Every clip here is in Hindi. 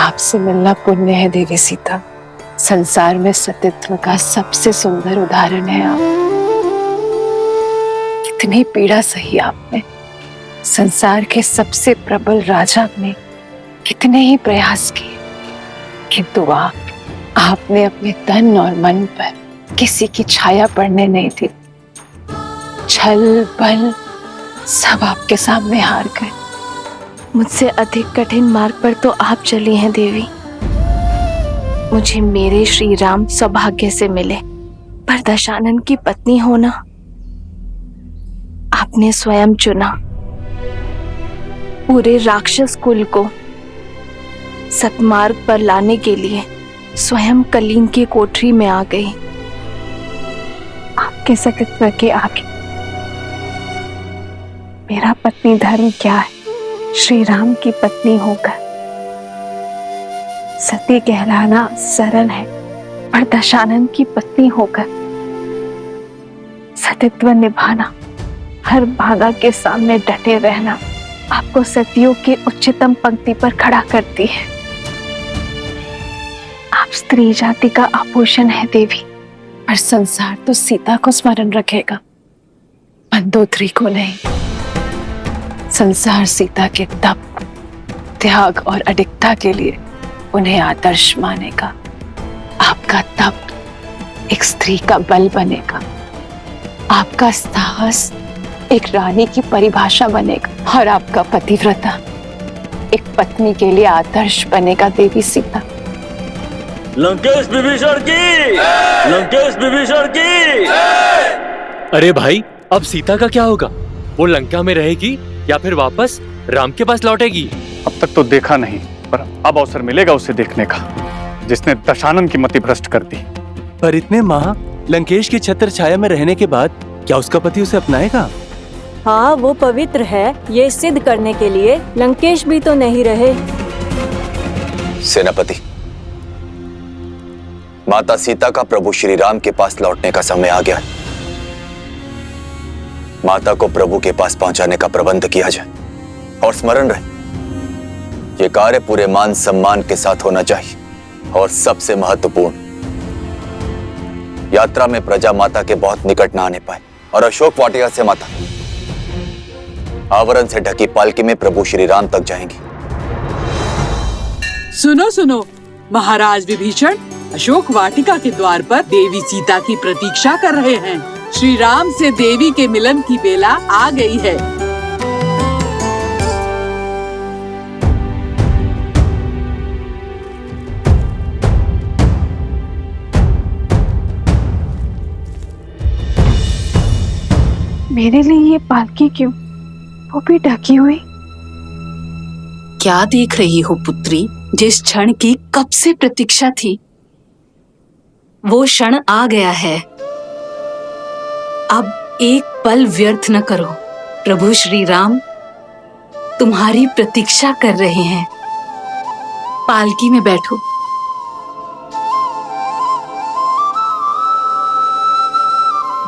आपसे मिलना पुण्य है देवी सीता। संसार में सतीत्व का सबसे सुंदर उदाहरण है आप। कितनी पीड़ा सही आपने। संसार के सबसे प्रबल राजा ने कितने ही प्रयास किए, किंतु आपने अपने तन और मन पर किसी की छाया पड़ने नहीं दी। छल बल सब आपके सामने हार गए। मुझसे अधिक कठिन मार्ग पर तो आप चली हैं देवी। मुझे मेरे श्री राम सौभाग्य से मिले, पर दशानन की पत्नी होना आपने स्वयं चुना। पूरे राक्षस कुल को सतमार्ग पर लाने के लिए स्वयं कलीन की कोठरी में आ गई। आपके सतीत्व के आगे मेरा पत्नी धर्म क्या है? श्री राम की पत्नी होकर सती कहलाना सरल है, पर दशानन की पत्नी होकर सतीत्व निभाना, हर बाधा के सामने डटे रहना आपको सतियों की उच्चतम पंक्ति पर खड़ा करती है। आप स्त्री जाति का आभूषण है देवी, पर संसार तो सीता को स्मरण रखेगा, मंदोदरी को नहीं। संसार सीता के तप, त्याग और अडिगता के लिए उन्हें आदर्श मानेगा। आपका तप एक स्त्री का बल बनेगा, आपका साहस एक रानी की परिभाषा बनेगा, और आपका पतिव्रता एक पत्नी के लिए आदर्श बनेगा देवी सीता। लंकेश विभीषण की, लंकेश विभीषण की। अरे भाई, अब सीता का क्या होगा? वो लंका में रहेगी या फिर वापस राम के पास लौटेगी? अब तक तो देखा नहीं, पर अब अवसर मिलेगा उसे देखने का, जिसने दशानन की मति भ्रष्ट कर दी। पर इतने माह लंकेश की छत्र छाया में रहने के बाद क्या उसका पति उसे अपनाएगा? हाँ, वो पवित्र है, ये सिद्ध करने के लिए लंकेश भी तो नहीं रहे। सेनापति, माता सीता का प्रभु श्री राम के पास लौटने का समय आ गया है। माता को प्रभु के पास पहुंचाने का प्रबंध किया जाए, और स्मरण रहे, ये कार्य पूरे मान सम्मान के साथ होना चाहिए। और सबसे महत्वपूर्ण, यात्रा में प्रजा माता के बहुत निकट न आने पाए, और अशोक वाटिका से माता आवरण से ढकी पालकी में प्रभु श्री राम तक जाएंगी। सुनो सुनो, महाराज विभीषण अशोक वाटिका के द्वार पर देवी सीता की प्रतीक्षा कर रहे हैं। श्री राम से देवी के मिलन की बेला आ गई है। मेरे लिए ये पालकी क्यों, वो भी ढकी हुई? क्या देख रही हो पुत्री? जिस क्षण की कब से प्रतीक्षा थी, वो क्षण आ गया है। अब एक पल व्यर्थ न करो। प्रभु श्री राम तुम्हारी प्रतीक्षा कर रहे हैं। पालकी में बैठो।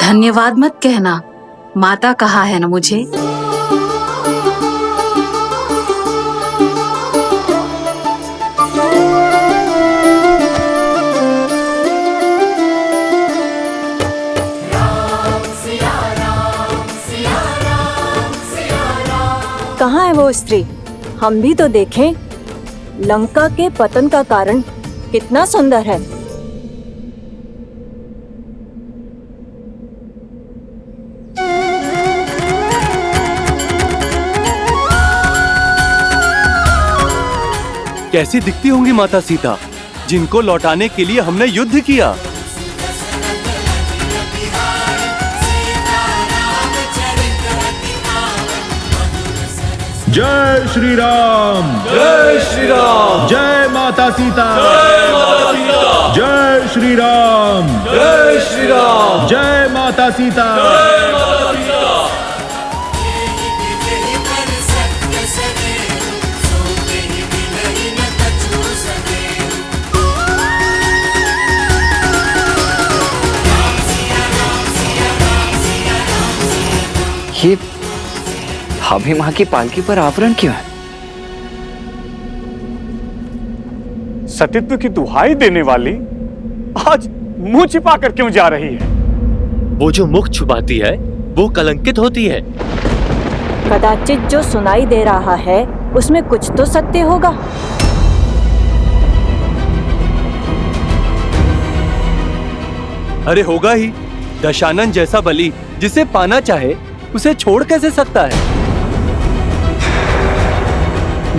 धन्यवाद मत कहना, माता कहा है ना मुझे। कहाँ है वो स्त्री? हम भी तो देखें। लंका के पतन का कारण कितना सुंदर है। कैसी दिखती होंगी माता सीता, जिनको लौटाने के लिए हमने युद्ध किया। जय श्री राम, जय श्री राम, जय माता सीता, जय माता सीता, जय श्री राम, जय श्री राम, जय माता सीता, जय माता सीता। ये भाभी माँ की पालकी पर आवरण क्यों है? सतीत्व की दुहाई देने वाली आज मुंह छिपा कर क्यों जा रही है? वो जो मुख छुपाती है वो कलंकित होती है। कदाचित जो सुनाई दे रहा है उसमें कुछ तो सत्य होगा। अरे होगा ही। दशानन जैसा बलि जिसे पाना चाहे उसे छोड़ कैसे सकता है?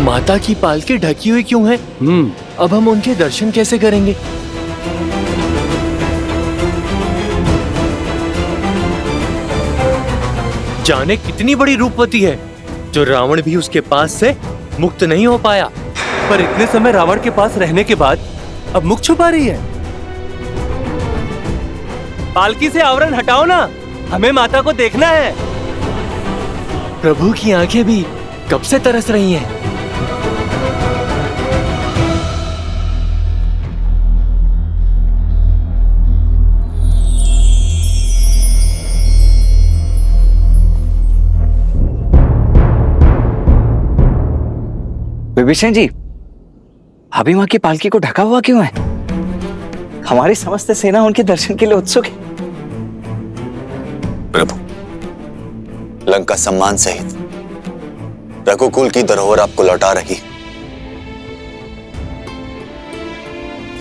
माता की पालकी ढकी हुई क्यों है? अब हम उनके दर्शन कैसे करेंगे? जाने कितनी बड़ी रूपवती है जो रावण भी उसके पास से मुक्त नहीं हो पाया। पर इतने समय रावण के पास रहने के बाद अब मुख छुपा रही है। पालकी से आवरण हटाओ ना, हमें माता को देखना है। प्रभु की आंखें भी कब से तरस रही हैं। विभीषण जी, अभी माँ की पालकी को ढका हुआ क्यों है? हमारी समस्त सेना उनके दर्शन के लिए उत्सुक है। प्रभु, लंका सम्मान सहित रघुकुल की धरोहर आपको लौटा रही।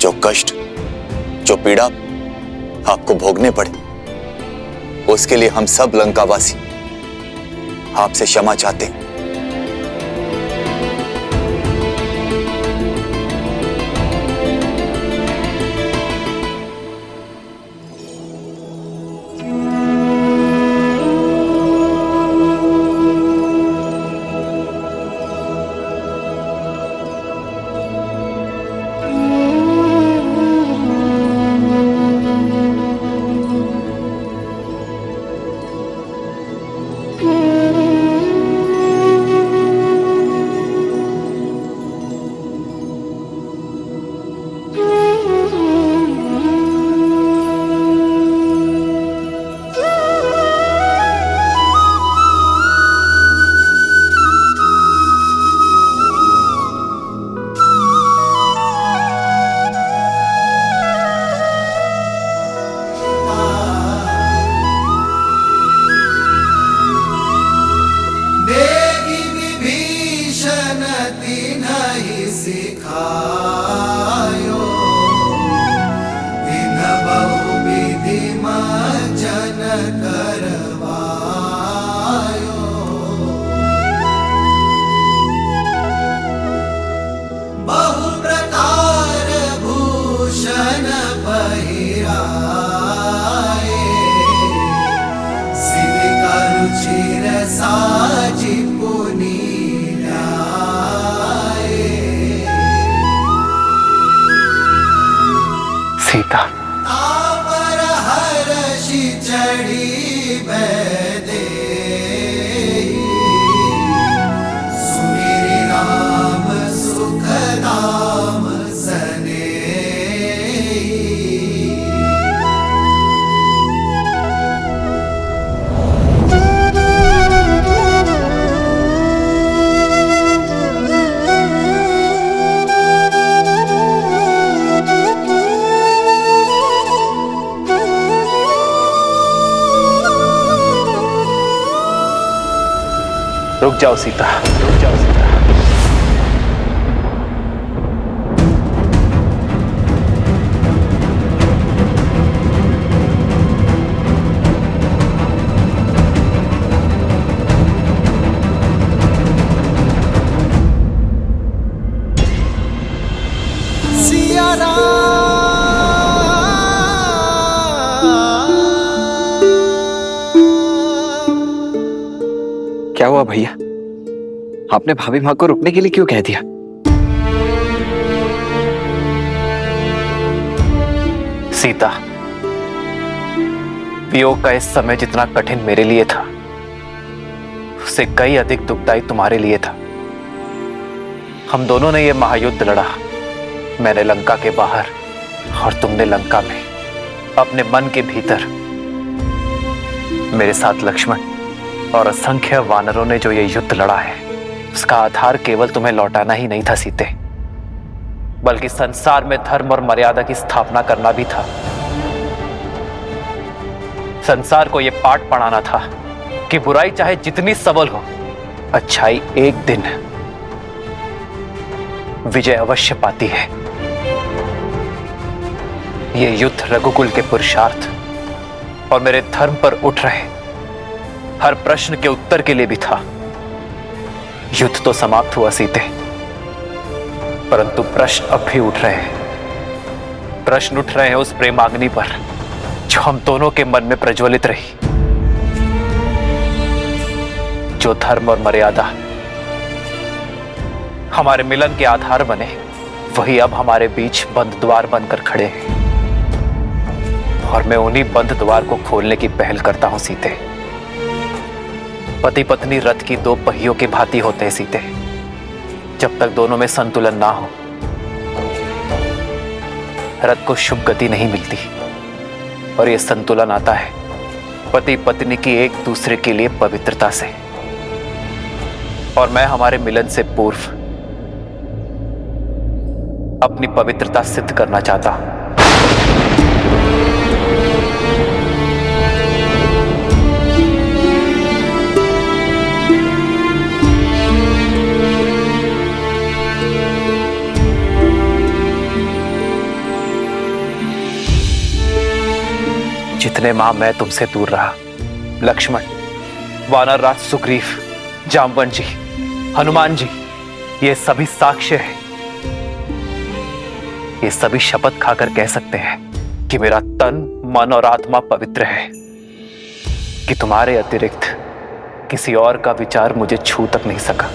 जो कष्ट, जो पीड़ा आपको भोगने पड़े, उसके लिए हम सब लंकावासी आपसे क्षमा चाहते हैं। सीता, रुक जाओ सीता, रुक जाओ सीता। क्या हुआ भैया? आपने भाभी माँ को रुकने के लिए क्यों कह दिया? सीता, वियोग का इस समय जितना कठिन मेरे लिए था, उससे कई अधिक दुखदायी तुम्हारे लिए था। हम दोनों ने यह महायुद्ध लड़ा, मैंने लंका के बाहर और तुमने लंका में, अपने मन के भीतर। मेरे साथ लक्ष्मण और असंख्य वानरों ने जो ये युद्ध लड़ा है, उसका आधार केवल तुम्हें लौटाना ही नहीं था सीते, बल्कि संसार में धर्म और मर्यादा की स्थापना करना भी था। संसार को यह पाठ पढ़ाना था कि बुराई चाहे जितनी सबल हो, अच्छाई एक दिन विजय अवश्य पाती है। यह युद्ध रघुकुल के पुरुषार्थ और मेरे धर्म पर उठ रहे हर प्रश्न के उत्तर के लिए भी था। युद्ध तो समाप्त हुआ सीते, परंतु प्रश्न अब भी उठ रहे हैं। प्रश्न उठ रहे हैं उस प्रेमाग्नि पर जो हम दोनों के मन में प्रज्वलित रही। जो धर्म और मर्यादा हमारे मिलन के आधार बने, वही अब हमारे बीच बंद द्वार बनकर खड़े हैं। और मैं उन्हीं बंद द्वार को खोलने की पहल करता हूं सीते। पति पत्नी रथ की दो पहियों की भांति होते हैं सीते। जब तक दोनों में संतुलन ना हो, रथ को शुभ गति नहीं मिलती। और यह संतुलन आता है पति पत्नी की एक दूसरे के लिए पवित्रता से। और मैं हमारे मिलन से पूर्व अपनी पवित्रता सिद्ध करना चाहता हूं। जितने माह मैं तुमसे दूर रहा, लक्ष्मण, वानर राज सुग्रीव, जामवन जी, हनुमान जी, ये सभी साक्ष्य हैं। ये सभी शपथ खाकर कह सकते हैं कि मेरा तन, मन और आत्मा पवित्र है, कि तुम्हारे अतिरिक्त किसी और का विचार मुझे छू तक नहीं सका।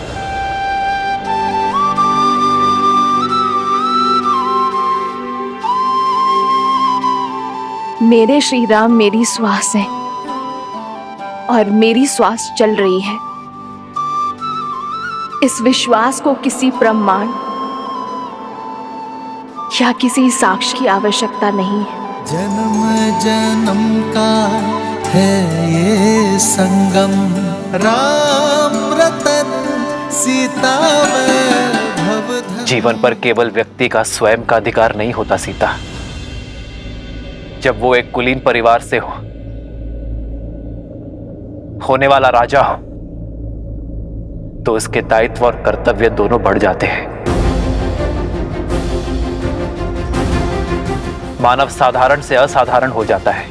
मेरे श्री राम मेरी श्वास है और मेरी श्वास चल रही है। इस विश्वास को किसी प्रमाण या किसी साक्ष्य की आवश्यकता नहीं है। जन्म जन्म का है ये संगम, राम रतन सीता वैभव। जीवन पर केवल व्यक्ति का स्वयं का अधिकार नहीं होता सीता। जब वो एक कुलीन परिवार से होने वाला राजा हो, तो उसके दायित्व और कर्तव्य दोनों बढ़ जाते हैं। मानव साधारण से असाधारण हो जाता है।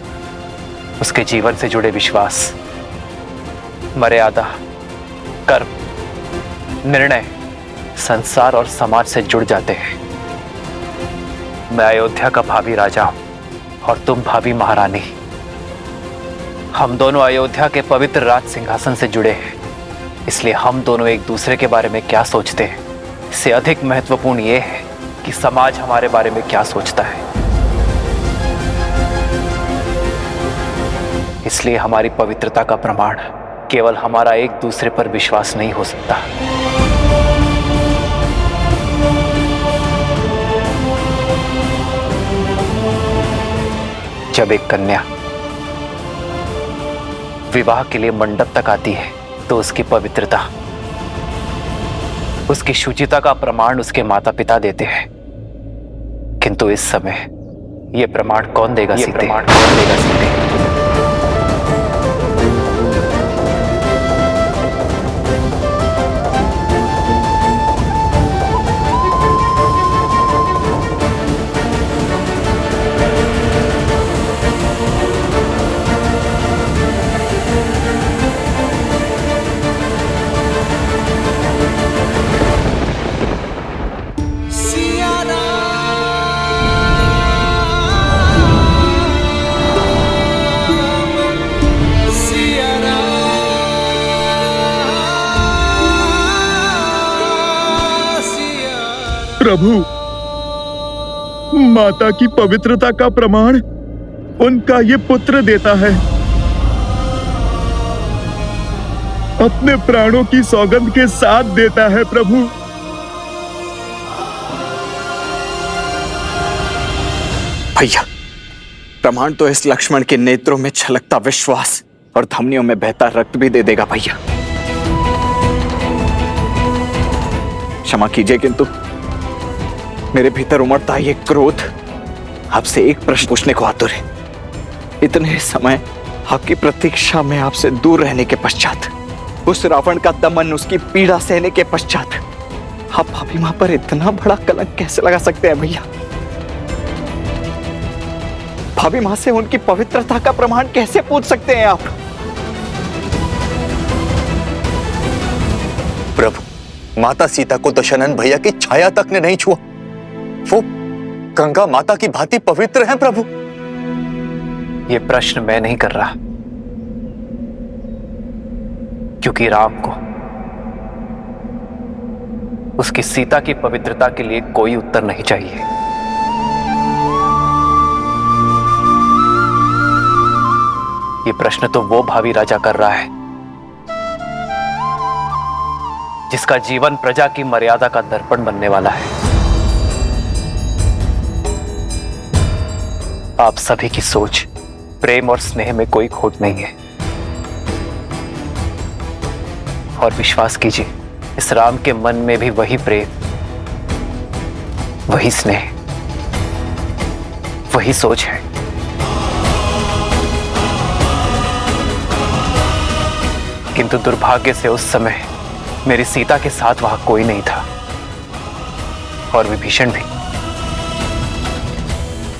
उसके जीवन से जुड़े विश्वास, मर्यादा, कर्म, निर्णय संसार और समाज से जुड़ जाते हैं। मैं अयोध्या का भावी राजा हूं और तुम भावी महारानी। हम दोनों अयोध्या के पवित्र राज सिंहासन से जुड़े हैं। इसलिए हम दोनों एक दूसरे के बारे में क्या सोचते हैं, इससे अधिक महत्वपूर्ण यह है कि समाज हमारे बारे में क्या सोचता है। इसलिए हमारी पवित्रता का प्रमाण केवल हमारा एक दूसरे पर विश्वास नहीं हो सकता। जब एक कन्या विवाह के लिए मंडप तक आती है, तो उसकी पवित्रता, उसकी शुचिता का प्रमाण उसके माता पिता देते हैं। किंतु इस समय यह प्रमाण कौन देगा सीते? प्रभु, माता की पवित्रता का प्रमाण उनका ये पुत्र देता है। अपने प्राणों की सौगंध के साथ देता है प्रभु। भैया, प्रमाण तो इस लक्ष्मण के नेत्रों में छलकता विश्वास और धमनियों में बहता रक्त भी दे देगा भैया। क्षमा कीजिए, किंतु मेरे भीतर उमड़ता ये क्रोध आपसे एक प्रश्न पूछने को आतुर है। इतने समय आपकी प्रतीक्षा में आपसे दूर रहने के पश्चात, उस रावण का दमन, उसकी पीड़ा सहने के पश्चात, आप भाभी मां पर इतना बड़ा कलंक कैसे लगा सकते हैं भैया? भाभी मां से उनकी पवित्रता का प्रमाण कैसे पूछ सकते हैं आप? प्रभु, माता सीता को दशरथ भैया की छाया तक ने नहीं छुआ। वो गंगा माता की भांति पवित्र हैं प्रभु। ये प्रश्न मैं नहीं कर रहा, क्योंकि राम को उसकी सीता की पवित्रता के लिए कोई उत्तर नहीं चाहिए। ये प्रश्न तो वो भावी राजा कर रहा है जिसका जीवन प्रजा की मर्यादा का दर्पण बनने वाला है। आप सभी की सोच, प्रेम और स्नेह में कोई खोट नहीं है। और विश्वास कीजिए, इस राम के मन में भी वही प्रेम, वही स्नेह, वही सोच है। किंतु दुर्भाग्य से उस समय मेरी सीता के साथ वहां कोई नहीं था, और विभीषण भी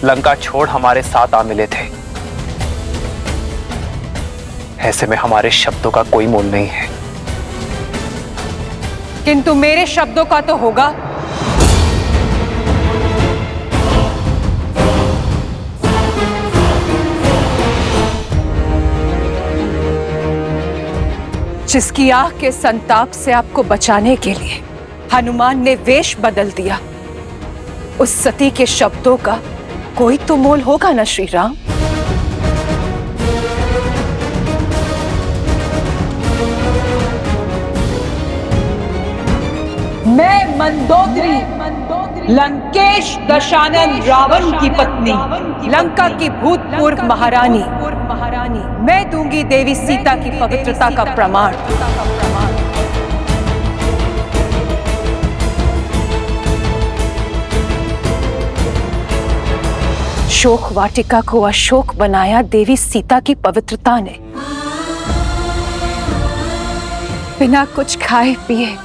लंका छोड़ हमारे साथ आ मिले थे। ऐसे में हमारे शब्दों का कोई मोल नहीं है। किंतु मेरे शब्दों का तो होगा। जिसकी आग के संताप से आपको बचाने के लिए हनुमान ने वेश बदल दिया, उस सती के शब्दों का कोई तो मोल होगा ना श्री राम? मैं मंदोदरी, लंकेश दशानन रावण की पत्नी, लंका की भूतपूर्व महारानी, मैं दूंगी देवी सीता की पवित्रता का प्रमाण। शोक वाटिका को अशोक बनाया देवी सीता की पवित्रता ने। बिना कुछ खाए पिए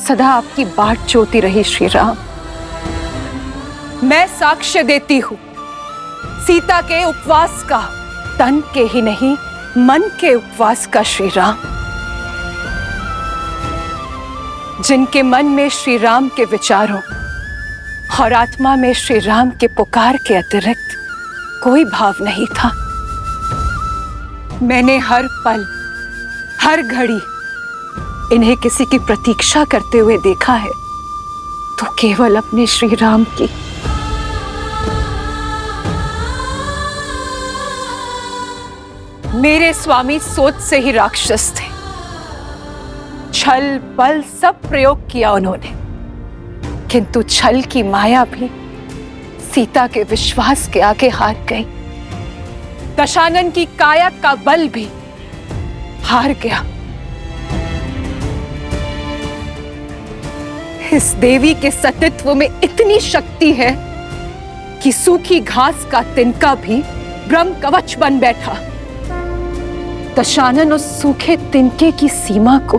सदा आपकी बाट जोती रही श्री राम। मैं साक्ष्य देती हूं सीता के उपवास का, तन के ही नहीं मन के उपवास का श्री राम। जिनके मन में श्री राम के विचारों और आत्मा में श्री राम के पुकार के अतिरिक्त कोई भाव नहीं था। मैंने हर पल, हर घड़ी इन्हें किसी की प्रतीक्षा करते हुए देखा है, तो केवल अपने श्री राम की। मेरे स्वामी सोच से ही राक्षस थे। छल बल सब प्रयोग किया उन्होंने, किंतु छल की माया भी सीता के विश्वास के आगे हार गई। दशानन की काया का बल भी हार गया। इस देवी के सतीत्व में इतनी शक्ति है कि सूखी घास का तिनका भी ब्रह्म कवच बन बैठा। दशानन उस सूखे तिनके की सीमा को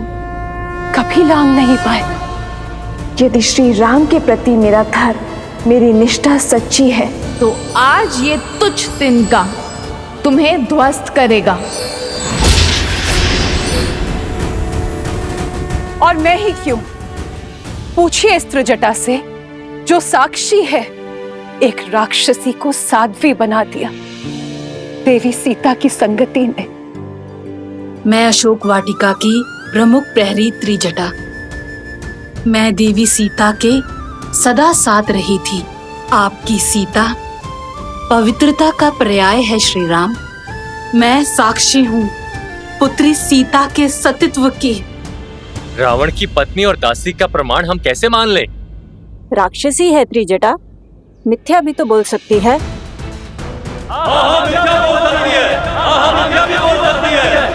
कभी लांघ नहीं पाए। यदि श्री राम के प्रति मेरा धर्म, मेरी निष्ठा सच्ची है, तो आज ये तुच्छ तिनका तुम्हें ध्वस्त करेगा। और मैं ही क्यों? पूछिए स्त्रजटा से, जो साक्षी है, एक राक्षसी को साध्वी बना दिया देवी सीता की संगति ने। मैं अशोक वाटिका की प्रमुख प्रहरी त्रिजटा, मैं देवी सीता के सदा साथ रही थी। आपकी सीता पवित्रता का पर्याय है श्री राम। मैं साक्षी हूँ पुत्री सीता के सतीत्व की। रावण की पत्नी और दासी का प्रमाण हम कैसे मान लें? राक्षसी है त्रिजटा, मिथ्या भी तो बोल सकती है। मिथ्या बोल सकती है।